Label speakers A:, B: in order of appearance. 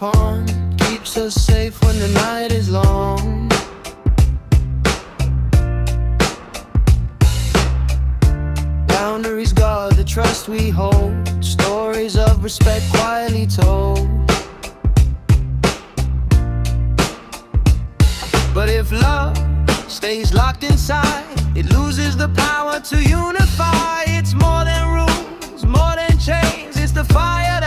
A: upon keeps us safe when the night is long. Boundaries guard the trust we hold, stories of respect quietly told. But if love stays locked inside, it loses the power to unify. It's more than rules, more than chains, it's the fire